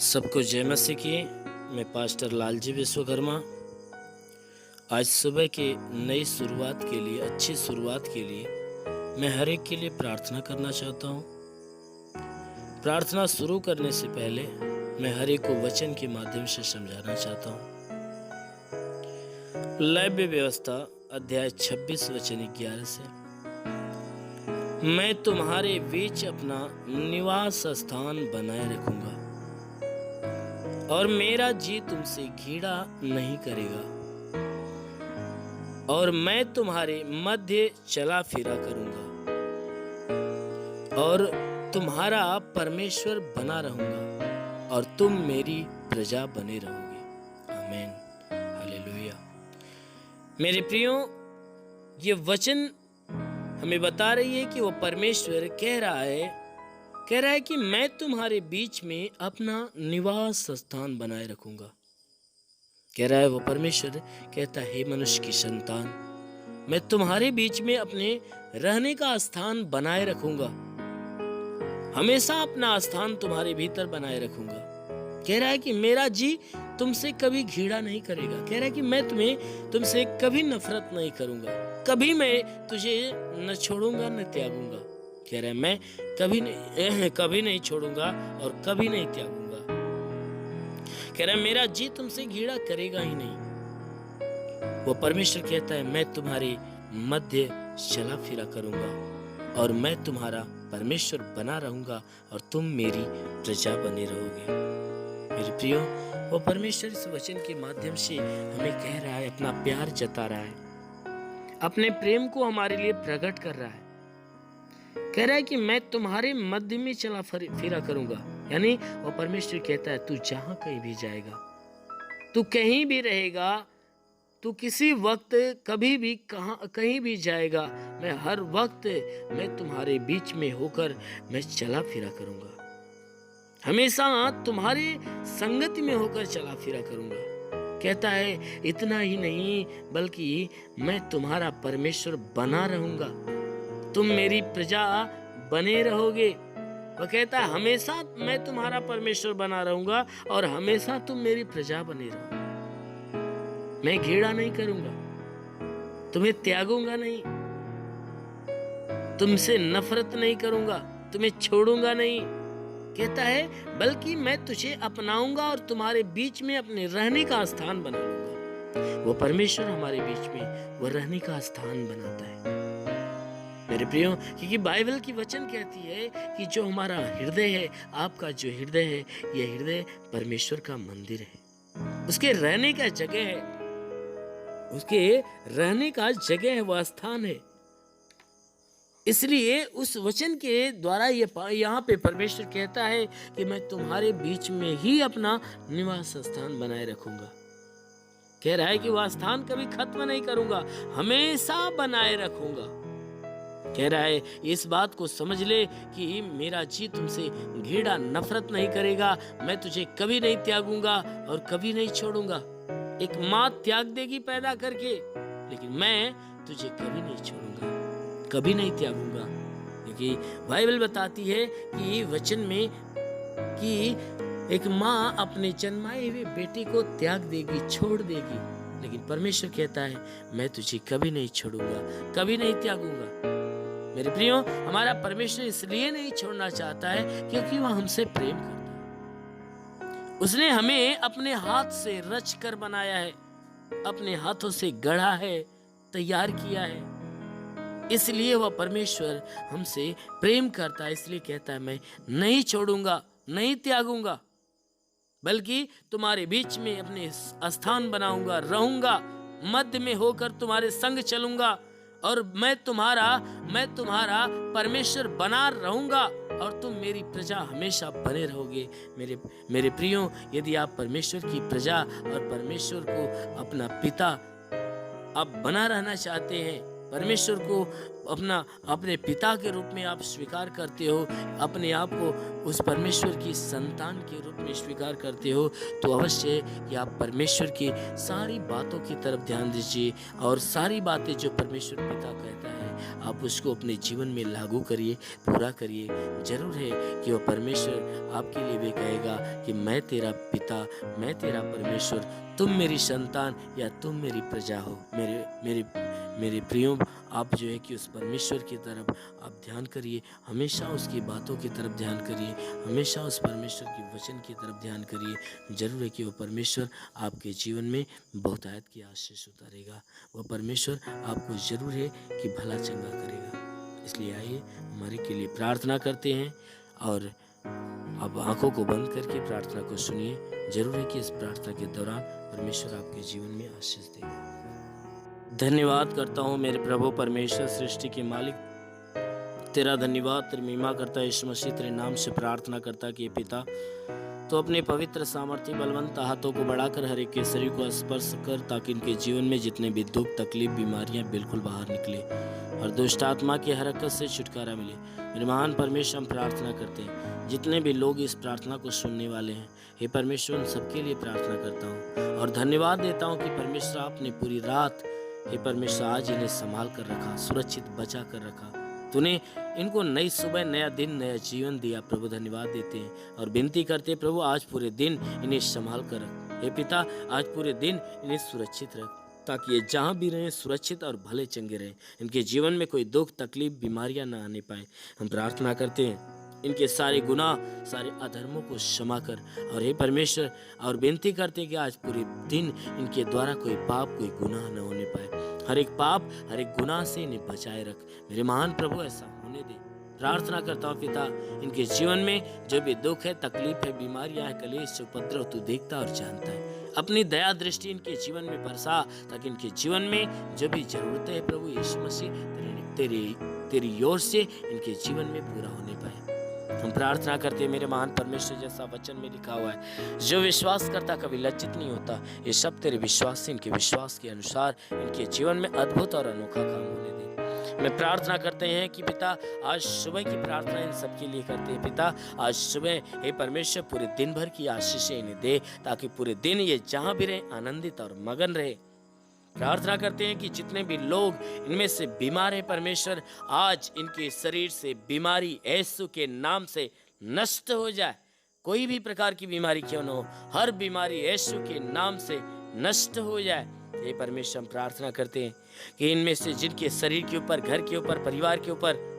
सबको जय मसीह की। मैं पास्टर लालजी विश्वकर्मा आज सुबह के नई शुरुआत के लिए, अच्छी शुरुआत के लिए मैं हर एक के लिए प्रार्थना करना चाहता हूँ। प्रार्थना शुरू करने से पहले मैं हर एक को वचन के माध्यम से समझाना चाहता हूँ। लेवी व्यवस्था अध्याय 26 वचन 11 से, मैं तुम्हारे बीच अपना निवास स्थान बनाए रखूंगा और मेरा जी तुमसे घृणा नहीं करेगा और मैं तुम्हारे मध्य चला फिरा करूंगा और तुम्हारा परमेश्वर बना रहूंगा और तुम मेरी प्रजा बने रहोगे। आमीन, हालेलुया। मेरे प्रियो, ये वचन हमें बता रही है कि वो परमेश्वर कह रहा है कि मैं तुम्हारे बीच में अपना निवास स्थान बनाए रखूंगा। कह रहा है वो परमेश्वर, कहता है मनुष्य की संतान, मैं तुम्हारे बीच में अपने रहने का स्थान बनाए रखूंगा, हमेशा अपना स्थान तुम्हारे भीतर बनाए रखूंगा। कह रहा है कि मेरा जी तुमसे कभी घृणा नहीं करेगा। कह रहा है कि मैं तुमसे कभी नफरत नहीं करूंगा, कभी मैं तुझे न छोड़ूंगा न त्यागूंगा। कह रहा है मैं कभी नहीं छोड़ूंगा और कभी नहीं त्यागूंगा। कह रहा है मेरा जी तुमसे घृणा करेगा ही नहीं। वो परमेश्वर कहता है मैं तुम्हारे मध्य चला फिरा करूंगा और मैं तुम्हारा परमेश्वर बना रहूंगा और तुम मेरी प्रजा बने रहोगे। मेरे प्रियो, वो परमेश्वर इस वचन के माध्यम से हमें कह रहा है, अपना प्यार जता रहा है, अपने प्रेम को हमारे लिए प्रकट कर रहा है। कह रहा है कि मैं तुम्हारे मध्य में चला फिरा करूंगा। यानी वो परमेश्वर कहता है तू जहां कहीं भी जाएगा, तू कहीं भी रहेगा, तू किसी वक्त कभी भी कहीं भी जाएगा, मैं हर वक्त मैं तुम्हारे बीच में होकर मैं चला फिरा करूंगा, हमेशा तुम्हारे संगति में होकर चला फिरा करूंगा। कहता है इतना ही नहीं बल्कि मैं तुम्हारा परमेश्वर बना रहूंगा, तुम मेरी प्रजा बने रहोगे। वह कहता है हमेशा मैं तुम्हारा परमेश्वर बना रहूंगा और हमेशा तुम मेरी प्रजा बने रहोगे। मैं घृणा नहीं करूंगा, तुम्हें त्यागूंगा नहीं, तुमसे नफरत नहीं करूंगा, तुम्हें छोड़ूंगा नहीं। कहता है बल्कि मैं तुझे अपनाऊंगा और तुम्हारे बीच में अपने रहने का स्थान बना लूंगा। वो परमेश्वर हमारे बीच में वो रहने का स्थान बनाता है। मेरे प्रियो, क्योंकि बाइबल की वचन कहती है कि जो हमारा हृदय है, आपका जो हृदय है, यह हृदय परमेश्वर का मंदिर है, उसके रहने का जगह है, उसके रहने का जगह है, वह स्थान है। इसलिए उस वचन के द्वारा यहाँ पे परमेश्वर कहता है कि मैं तुम्हारे बीच में ही अपना निवास स्थान बनाए रखूंगा। कह रहा है कि वह स्थान कभी खत्म नहीं करूंगा, हमेशा बनाए रखूंगा। कह रहा है इस बात को समझ ले कि मेरा जी तुमसे घृणा नफरत नहीं करेगा, मैं तुझे कभी नहीं त्यागूंगा और कभी नहीं छोड़ूंगा। एक माँ त्याग देगी पैदा करके, लेकिन मैं तुझे कभी नहीं छोड़ूंगा, कभी नहीं त्यागूंगा। क्योंकि बाइबल बताती है कि वचन में कि एक माँ अपने जन्माए हुए बेटे को त्याग देगी, छोड़ देगी, लेकिन परमेश्वर कहता है मैं तुझे कभी नहीं छोड़ूंगा, कभी नहीं त्यागूंगा। मेरे प्रियो, हमारा परमेश्वर इसलिए नहीं छोड़ना चाहता है क्योंकि वह हमसे प्रेम करता है। उसने हमें अपने हाथ से रच कर बनाया है, अपने हाथों से गढ़ा है, तैयार किया है। इसलिए वह परमेश्वर हमसे प्रेम करता है, इसलिए कहता है मैं नहीं छोड़ूंगा, नहीं त्यागूंगा, बल्कि तुम्हारे बीच में अपने स्थान बनाऊंगा, रहूंगा, मध्य में होकर तुम्हारे संग चलूंगा और मैं तुम्हारा परमेश्वर बना रहूंगा और तुम मेरी प्रजा हमेशा बने रहोगे। मेरे प्रियो, यदि आप परमेश्वर की प्रजा और परमेश्वर को अपना पिता आप बना रहना चाहते हैं, परमेश्वर को अपने पिता के रूप में आप स्वीकार करते हो, अपने आप को उस परमेश्वर की संतान के रूप में स्वीकार करते हो, तो अवश्य कि आप परमेश्वर की सारी बातों की तरफ ध्यान दीजिए और सारी बातें जो परमेश्वर पिता कहता है आप उसको अपने जीवन में लागू करिए, पूरा करिए। जरूर है कि वह परमेश्वर आपके लिए भी कहेगा कि मैं तेरा पिता, मैं तेरा परमेश्वर, तुम मेरी संतान या तुम मेरी प्रजा हो। मेरे प्रियो, आप जो है कि उस परमेश्वर की तरफ आप ध्यान करिए, हमेशा उसकी बातों की तरफ ध्यान करिए, हमेशा उस परमेश्वर के वचन की तरफ ध्यान करिए। जरूर है कि वो परमेश्वर आपके जीवन में बहुतायत की आशीष उतारेगा। वह परमेश्वर आपको जरूर है कि भला चंगा करेगा। इसलिए आइए हमारे के लिए प्रार्थना करते हैं और आप आंखों को बंद करके प्रार्थना को सुनिए। जरूर है कि इस प्रार्थना के दौरान परमेश्वर आपके जीवन में आशीष देगा। धन्यवाद करता हूँ मेरे प्रभु परमेश्वर, सृष्टि के मालिक, तेरा धन्यवाद, तेरी महिमा करता है यीशु मसीह, तेरे नाम से प्रार्थना करता कि पिता तो अपने पवित्र सामर्थ्य बलवंत हाथों को बढ़ाकर हर एक के शरीर को स्पर्श कर, ताकि इनके जीवन में जितने भी दुख तकलीफ बीमारियां बिल्कुल बाहर निकले और दुष्ट आत्मा की हरकत से छुटकारा मिले। मेरे महान परमेश्वर, हम प्रार्थना करते हैं जितने भी लोग इस प्रार्थना को सुनने वाले हैं, हे परमेश्वर उन सबके लिए प्रार्थना करता हूँ और धन्यवाद देता हूँ कि परमेश्वर आपने पूरी रात, हे परमेश्वर, आज इन्हें संभाल कर रखा, सुरक्षित बचा कर रखा। तूने इनको नई सुबह, नया दिन, नया जीवन दिया। प्रभु धन्यवाद देते हैं और विनती करते हैं प्रभु आज पूरे दिन इन्हें संभाल कर रख। हे पिता, आज पूरे दिन इन्हें सुरक्षित रख, ताकि ये जहाँ भी रहें सुरक्षित और भले चंगे रहें, इनके जीवन में कोई दुख तकलीफ बीमारियां ना आने पाए। हम प्रार्थना करते हैं इनके सारे गुनाह, सारे अधर्मों को क्षमा कर और हे परमेश्वर, और विनती करते हैं कि आज पूरे दिन इनके द्वारा कोई पाप, कोई गुनाह न होने पाए। हर एक पाप, हर एक गुनाह से इन्हें बचाए रख मेरे महान प्रभु, ऐसा होने दे। प्रार्थना करता हूँ पिता, इनके जीवन में जो भी दुख है, तकलीफ है, बीमारियां है, कलेश, उपद्रव तू देखता और जानता है। अपनी दया दृष्टि इनके जीवन में बरसा, ताकि इनके जीवन में जो भी जरूरतें है प्रभु यीशु मसीह तेरी ओर से इनके जीवन में पूरा होने पाए। हम प्रार्थना करते हैं मेरे महान परमेश्वर, जैसा वचन में लिखा हुआ है, जो विश्वास करता कभी लज्जित नहीं होता। ये सब तेरे विश्वास से, इनके विश्वास के अनुसार इनके जीवन में अद्भुत और अनोखा काम होने दे। मैं प्रार्थना करते हैं कि पिता आज सुबह की प्रार्थना इन सबके लिए करते हैं। पिता आज सुबह हे परमेश्वर पूरे दिन भर की आशीषें इन्हें दे, ताकि पूरे दिन ये जहाँ भी रहे आनंदित और मगन रहे। प्रार्थना करते हैं कि जितने भी लोग इनमें से बीमार हैं परमेश्वर, आज इनके शरीर से बीमारी यीशु के नाम से नष्ट हो जाए। कोई भी प्रकार की बीमारी क्यों न हो, हर बीमारी यीशु के नाम से नष्ट हो जाए। ये परमेश्वर हम प्रार्थना करते हैं कि इनमें से जिनके शरीर के ऊपर, घर के ऊपर, परिवार के ऊपर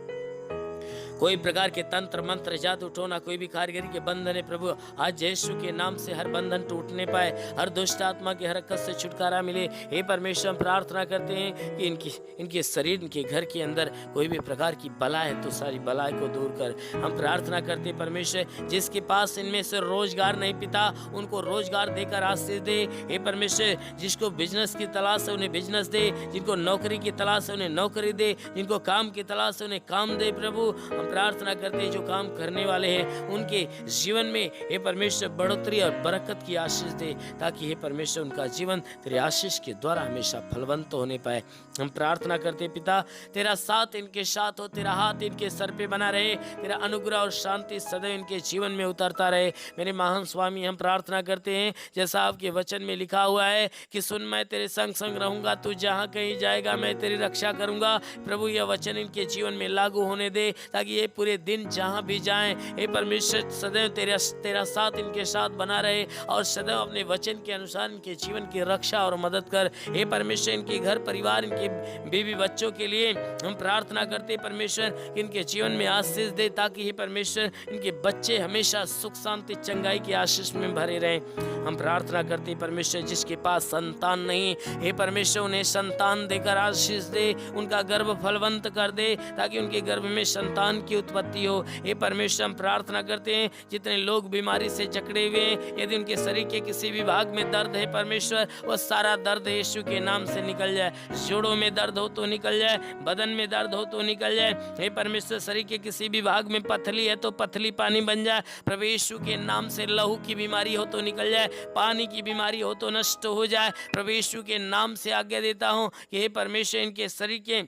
कोई प्रकार के तंत्र मंत्र, जादू टोना, कोई भी कारीगरी के बंधन है प्रभु, आज यीशु के नाम से हर बंधन टूटने पाए, हर दुष्ट आत्मा की हरकत से छुटकारा मिले। हे परमेश्वर हम प्रार्थना करते हैं कि इनके शरीर, इनके घर के अंदर कोई भी प्रकार की बला है तो सारी बलाए को दूर कर। हम प्रार्थना करते हैं परमेश्वर, जिसके पास इनमें से रोजगार नहीं पिता, उनको रोजगार देकर आशीष दे। हे परमेश्वर, जिसको बिजनेस की तलाश है उन्हें बिजनेस दे, जिनको नौकरी की तलाश है उन्हें नौकरी दे, जिनको काम की तलाश है उन्हें काम दे। प्रभु हम प्रार्थना करते हैं जो काम करने वाले हैं उनके जीवन में हे परमेश्वर बढ़ोतरी और बरकत की आशीष दे, ताकि हे परमेश्वर उनका जीवन तेरे आशीष के द्वारा हमेशा फलवंत होने पाए। हम प्रार्थना करते पिता, तेरा साथ इनके साथ हो, तेरा हाथ इनके सर पे बना रहे, तेरा अनुग्रह और शांति सदैव इनके जीवन में उतरता रहे। मेरे महान स्वामी हम प्रार्थना करते हैं जैसा आपके वचन में लिखा हुआ है कि सुन मैं तेरे संग संग रहूंगा, तू जहाँ कहीं जाएगा मैं तेरी रक्षा करूंगा। प्रभु यह वचन इनके जीवन में लागू होने दे, ताकि ये पूरे दिन जहाँ भी जाएं हे परमेश्वर सदैव तेरा साथ इनके साथ बना रहे और सदैव अपने वचन के अनुसार इनके जीवन की रक्षा और मदद कर। हे परमेश्वर इनके घर परिवार, इनके बीवी बच्चों के लिए हम प्रार्थना करते परमेश्वर कि इनके जीवन में आशीष दे, ताकि हे परमेश्वर इनके बच्चे हमेशा सुख शांति चंगाई की आशीष में भरे रहें। हम प्रार्थना करते परमेश्वर जिसके पास संतान नहीं, हे परमेश्वर उन्हें संतान देकर आशीष दे, उनका गर्भ फलवंत कर दे, ताकि उनके गर्भ में संतान की उत्पत्ति हो। हे परमेश्वर हम प्रार्थना करते हैं जितने लोग बीमारी से जकड़े हुए हैं, यदि उनके शरीर के किसी भी भाग में दर्द है परमेश्वर, वो सारा दर्द यीशु के नाम से निकल जाए। जोड़ों में दर्द हो तो निकल जाए, बदन में दर्द हो तो निकल जाए। हे परमेश्वर शरीर के किसी भी भाग में पथली है तो पथली पानी बन जाए। प्रभु यीशु के नाम से लहू की बीमारी हो तो निकल जाए, पानी की बीमारी हो तो नष्ट हो जाए। प्रभु यीशु के नाम से आज्ञा देता हूँ कि हे परमेश्वर इनके शरीर के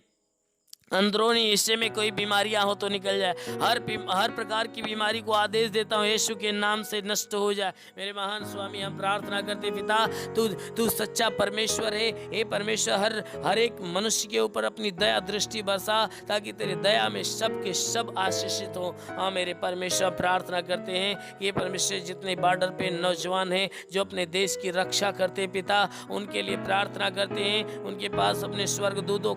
अंदरूनी हिस्से में कोई बीमारियां हो तो निकल जाए। हर प्रकार की बीमारी को आदेश देता हूँ यीशु के नाम से नष्ट हो जाए। मेरे महान स्वामी, हम प्रार्थना करते पिता, तू सच्चा परमेश्वर है। हे परमेश्वर, हर एक मनुष्य के ऊपर अपनी दया दृष्टि बरसा, ताकि तेरी दया में सब के सब आशीषित हो। हाँ मेरे परमेश्वर, प्रार्थना करते हैं कि परमेश्वर जितने बॉर्डर पे नौजवान हैं जो अपने देश की रक्षा करते पिता, उनके लिए प्रार्थना करते हैं। उनके पास अपने स्वर्गदूतों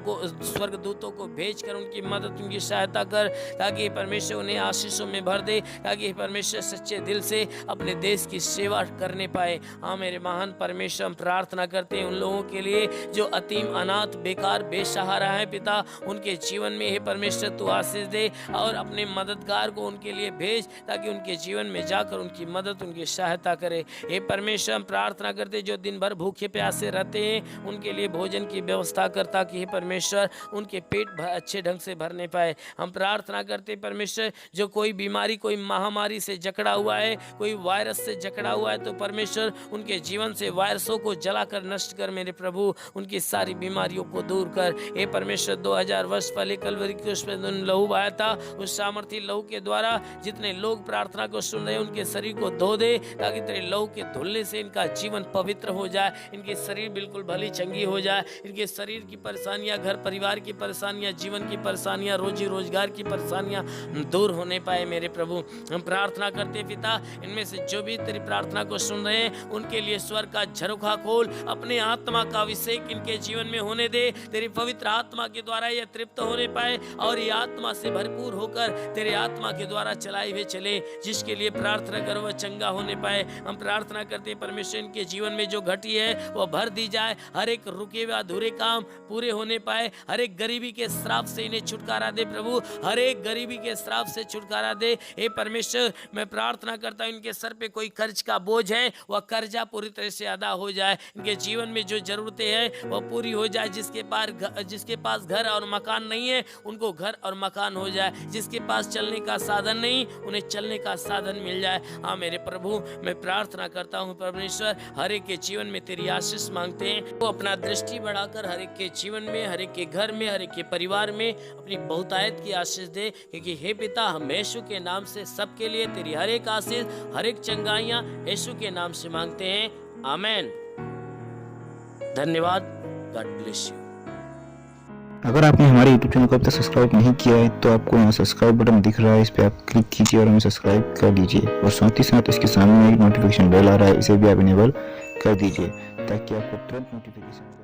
को भेज कर उनकी मदद, उनकी सहायता कर, ताकि परमेश्वर उन्हें आशीषों में भर दे, ताकि परमेश्वर सच्चे दिल से अपने देश की सेवा करने पाए। हाँ मेरे महान परमेश्वर, हम प्रार्थना करते हैं उन लोगों के लिए जो अतीम, अनाथ, बेकार, बेसहारा है पिता, उनके जीवन में हे परमेश्वर तू आशीष दे और अपने मददगार को उनके लिए भेज, ताकि उनके जीवन में जाकर उनकी मदद, उनकी सहायता करे। हे परमेश्वर, हम प्रार्थना करते जो दिन भर भूखे प्यासे रहते हैं उनके लिए भोजन की व्यवस्था कर, ताकि हे परमेश्वर उनके पेट अच्छे ढंग से भरने पाए। हम प्रार्थना करते परमेश्वर जो कोई बीमारी, कोई महामारी से जकड़ा हुआ है, कोई वायरस से जकड़ा हुआ है, तो परमेश्वर उनके जीवन से वायरसों को जलाकर नष्ट कर मेरे प्रभु, उनकी सारी बीमारियों को दूर कर। हे परमेश्वर, 2000 वर्ष पहले कलवरी क्रूस पे लहू बहाया था, उस सामर्थी लहू के द्वारा जितने लोग प्रार्थना को सुन रहे हैं उनके शरीर को धो दे, ताकि तेरे लहू के धुलने से इनका जीवन पवित्र हो जाए, इनके शरीर बिल्कुल भली चंगी हो जाए, इनके शरीर की परेशानियां, घर परिवार की परेशानियां, जीवन की परेशानियां, रोजी रोजगार की परेशानियां दूर होने पाए। मेरे प्रभु, हम प्रार्थना करते पिता, इनमें से जो भी तेरी प्रार्थना को सुन रहे हैं उनके लिए स्वर्ग का झरोखा खोल, अपने आत्मा का अभिषेक इनके जीवन में होने दे, तेरी पवित्र आत्मा के द्वारा ये तृप्त होने पाए और ये आत्मा से भरपूर होकर तेरे आत्मा के द्वारा चलाए हुए चले। जिसके लिए प्रार्थना करो वह चंगा होने पाए। हम प्रार्थना करते परमेश्वर इनके जीवन में जो घटी है वह भर दी जाए, हर एक रुके हुए अधूरे काम पूरे होने पाए, हर एक गरीबी के श्राप से इन्हें छुटकारा दे प्रभु, हर एक गरीबी के श्राप से छुटकारा दे। हे परमेश्वर, मैं प्रार्थना करता हूँ इनके सर पे कोई कर्ज का बोझ है वह कर्जा पूरी तरह से अदा हो जाए, इनके जीवन में जो जरूरतें हैं वह पूरी हो जाए। जिसके पास घर और मकान नहीं है उनको घर और मकान हो जाए, जिसके पास चलने का साधन नहीं उन्हें चलने का साधन मिल जाए। हाँ मेरे प्रभु, मैं प्रार्थना करता हूँ परमेश्वर, हर एक के जीवन में तेरी आशीष मांगते हैं, वो अपना दृष्टि बढ़ाकर हर एक के जीवन में, हर एक के घर में, हर एक के परिवार में अपनी बहुतायत की आशीष दे। क्योंकि हे पिता, हम यीशु के नाम से सबके लिए तेरी हर एक आशीष, हर एक चंगाइयाँ यीशु के नाम से मांगते हैं। आमेन। धन्यवाद। God bless you. अगर आपने हमारे YouTube चैनल को अब तक सब्सक्राइब नहीं किया है तो आपको यहाँ सब्सक्राइब बटन दिख रहा है, इस पर आप क्लिक कीजिए और हमें सब्सक्राइब कर दीजिए। और साथ ही साथ इसके सामने एक नोटिफिकेशन बेल आ रहा है, इसे भी आप इनेबल कर दीजिए ताकि आपको तुरंत नोटिफिकेशन